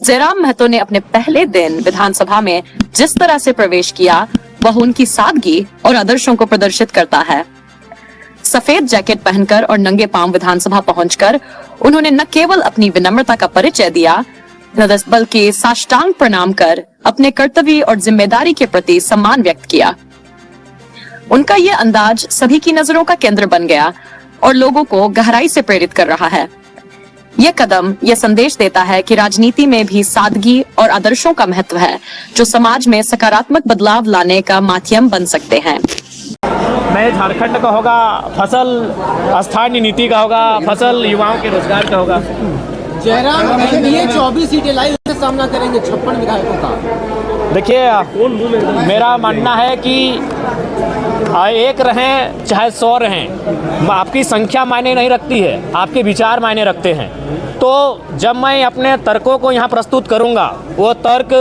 जयराम महतो ने अपने पहले दिन विधानसभा में जिस तरह से प्रवेश किया वह उनकी सादगी और आदर्शों को प्रदर्शित करता है। सफेद जैकेट पहनकर और नंगे पांव विधानसभा पहुंचकर उन्होंने न केवल अपनी विनम्रता का परिचय दिया बल्कि साष्टांग प्रणाम कर अपने कर्तव्य और जिम्मेदारी के प्रति सम्मान व्यक्त किया। उनका ये अंदाज सभी की नजरों का केंद्र बन गया और लोगों को गहराई से प्रेरित कर रहा है। यह कदम यह संदेश देता है कि राजनीति में भी सादगी और आदर्शों का महत्व है, जो समाज में सकारात्मक बदलाव लाने का माध्यम बन सकते हैं। नए झारखंड का होगा, फसल स्थानीय नीति का होगा, फसल युवाओं के रोजगार का होगा। जयराम एनडीए 24 सीटें लाई, उससे सामना करेंगे 56 विधायकों का। देखिए, मेरा मानना है कि एक रहें चाहे 100 रहें, आपकी संख्या मायने नहीं रखती है, आपके विचार मायने रखते हैं। तो जब मैं अपने तर्कों को यहाँ प्रस्तुत करूँगा, वो तर्क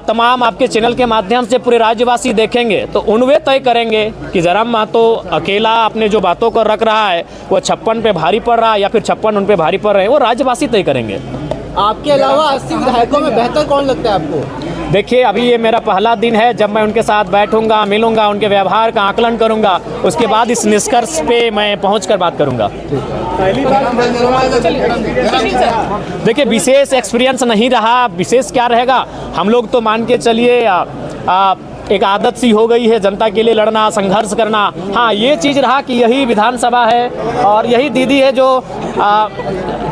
तमाम आपके चैनल के माध्यम से पूरे राज्यवासी देखेंगे, तो उनवे तय करेंगे कि जयराम महतो अकेला अपने जो बातों को रख रहा है वो 56 पे भारी पड़ रहा है या फिर 56 उन पे भारी पड़ रहे हैं, वो राज्यवासी तय करेंगे। आपके अलावा 80 विधायकों में बेहतर कौन लगता है आपको? देखिए, अभी ये मेरा पहला दिन है। जब मैं उनके साथ बैठूंगा, मिलूंगा, उनके व्यवहार का आकलन करूंगा, उसके बाद इस निष्कर्ष पे मैं पहुंचकर बात करूंगा। देखिए, विशेष एक्सपीरियंस नहीं रहा। विशेष क्या रहेगा, हम लोग तो मान के चलिए एक आदत सी हो गई है जनता के लिए लड़ना, संघर्ष करना। हाँ, ये चीज़ रहा कि यही विधानसभा है और यही दीदी है जो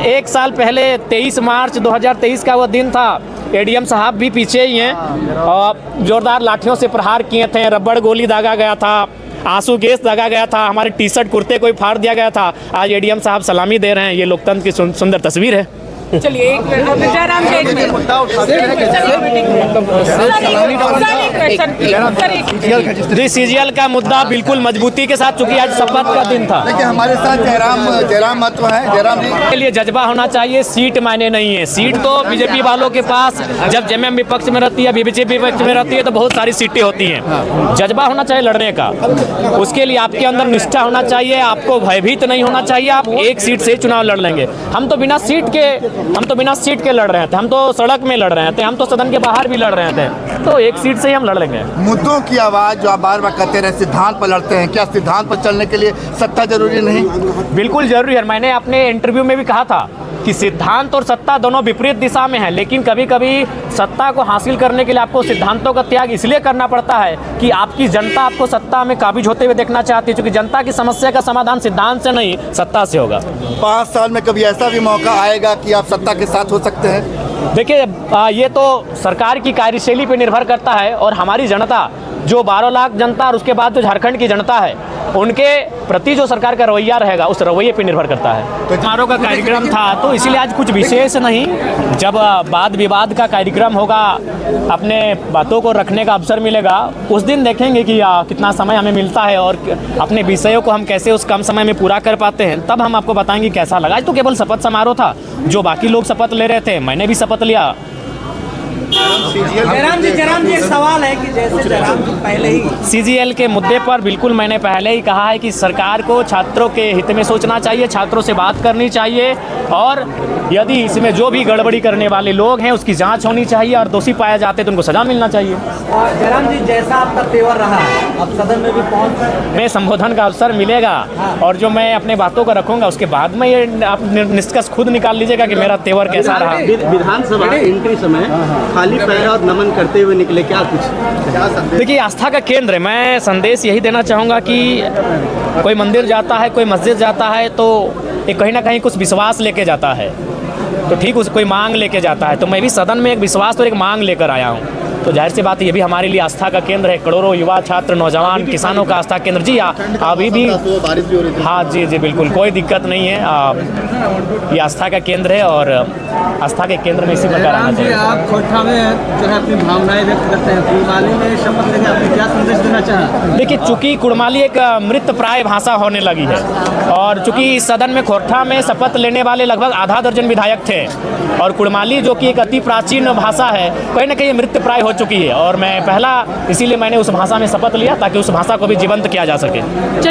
1 साल पहले 23 मार्च 2023 का वो दिन था। एडीएम साहब भी पीछे ही हैं और जोरदार लाठियों से प्रहार किए थे, रबड़ गोली दागा गया था, आंसू गैस दागा गया था, हमारे टी शर्ट कुर्ते को फाड़ दिया गया था। आज एडीएम साहब सलामी दे रहे हैं। ये लोकतंत्र की सुंदर तस्वीर है। चलिए, एक मिनट जयराम जी, जी, सीजीएल का मुद्दा बिल्कुल मजबूती के साथ, चूंकि आज शपथ का दिन था। देखिए, हमारे साथ जयराम महतो है। जयराम जी के लिए जज्बा होना चाहिए, सीट मायने नहीं है। सीट तो बीजेपी वालों के पास, जब जेएमएम विपक्ष में रहती है, बीजेपी विपक्ष में रहती है, तो बहुत सारी सीटें होती हैं। जज्बा होना चाहिए लड़ने का, उसके लिए आपके अंदर निष्ठा होना चाहिए, आपको भयभीत नहीं होना चाहिए। आप एक सीट से चुनाव लड़ लेंगे। हम तो बिना सीट के लड़ रहे थे, हम तो सड़क में लड़ रहे थे, हम तो सदन के बाहर भी लड़ रहे थे, तो एक सीट से ही हम लड़ लेंगे। मुद्दों की आवाज जो आप बार बार कहते रहे, सिद्धांत पर लड़ते हैं, क्या सिद्धांत पर चलने के लिए सत्ता जरूरी नहीं? बिल्कुल जरूरी है। मैंने अपने इंटरव्यू में भी कहा था कि सिद्धांत और सत्ता दोनों विपरीत दिशा में है, लेकिन कभी कभी सत्ता को हासिल करने के लिए आपको सिद्धांतों का त्याग इसलिए करना पड़ता है कि आपकी जनता आपको सत्ता में काबिज होते हुए देखना चाहती है, क्योंकि जनता की समस्या का समाधान सिद्धांत से नहीं, सत्ता से होगा। 5 साल में कभी ऐसा भी मौका आएगा कि आप सत्ता के साथ हो सकते हैं? देखिए, ये तो सरकार की कार्यशैली पर निर्भर करता है और हमारी जनता, जो 12 लाख जनता और उसके बाद जो झारखंड की जनता है, उनके प्रति जो सरकार का रवैया रहेगा, उस रवैये पे निर्भर करता है। तो समारोह का कार्यक्रम था, तो इसीलिए आज कुछ विशेष नहीं। जब वाद विवाद का कार्यक्रम होगा, अपने बातों को रखने का अवसर मिलेगा, उस दिन देखेंगे कि कितना समय हमें मिलता है और अपने विषयों को हम कैसे उस कम समय में पूरा कर पाते हैं, तब हम आपको बताएंगे कैसा लगा। आज तो केवल शपथ समारोह था, जो बाकी लोग शपथ ले रहे थे, मैंने भी शपथ लिया। जयराम जी, एक सवाल है कि जैसे जयराम जी पहले ही सीजीएल के मुद्दे पर बिल्कुल मैंने पहले ही कहा है कि सरकार को छात्रों के हित में सोचना चाहिए, छात्रों से बात करनी चाहिए और यदि इसमें जो भी गड़बड़ी करने वाले लोग हैं उसकी जांच होनी चाहिए और दोषी पाए जाते तो उनको सजा मिलना चाहिए। जयराम जी, जैसा आपका तेवर रहा है, अब सदन में भी पहुंच में संबोधन का अवसर मिलेगा और जो मैं अपने बातों को रखूंगा उसके बाद में ये आप निष्कर्ष खुद निकाल लीजिएगा कि मेरा तेवर कैसा रहा। विधानसभा एंट्री समय खाली पैर और नमन करते हुए निकले, क्या कुछ? देखिए, आस्था का केंद्र है। मैं संदेश यही देना चाहूँगा कि कोई मंदिर जाता है, कोई मस्जिद जाता है, तो ये कहीं ना कहीं कुछ विश्वास लेके जाता है, तो ठीक उस कोई मांग लेके जाता है। तो मैं भी सदन में एक विश्वास और एक मांग लेकर आया हूँ, तो जाहिर सी बात है ये भी हमारे लिए आस्था का केंद्र है। करोड़ों युवा, छात्र, नौजवान, किसानों का आस्था केंद्र। जी अभी भी हाँ, जी बिल्कुल कोई दिक्कत नहीं है। ये आस्था का केंद्र है और आस्था के केंद्र में इसी प्रकार आना चाहिए। आप खोरठा में जो है अपनी भावनाएं व्यक्त करते हैं, कुड़माली में शपथ लेके आपने क्या संदेश देना चाहा? देखिए, चूंकि कुड़माली एक मृत प्राय भाषा होने लगी है और चूंकि इस सदन में खोरठा में शपथ लेने वाले लगभग आधा दर्जन विधायक थे और कुड़माली जो कि एक अति प्राचीन भाषा है, कहीं ना कहीं मृत प्राय हो चुकी है और मैं पहला इसीलिए मैंने उस भाषा में शपथ लिया ताकि उस भाषा को भी जीवंत किया जा सके।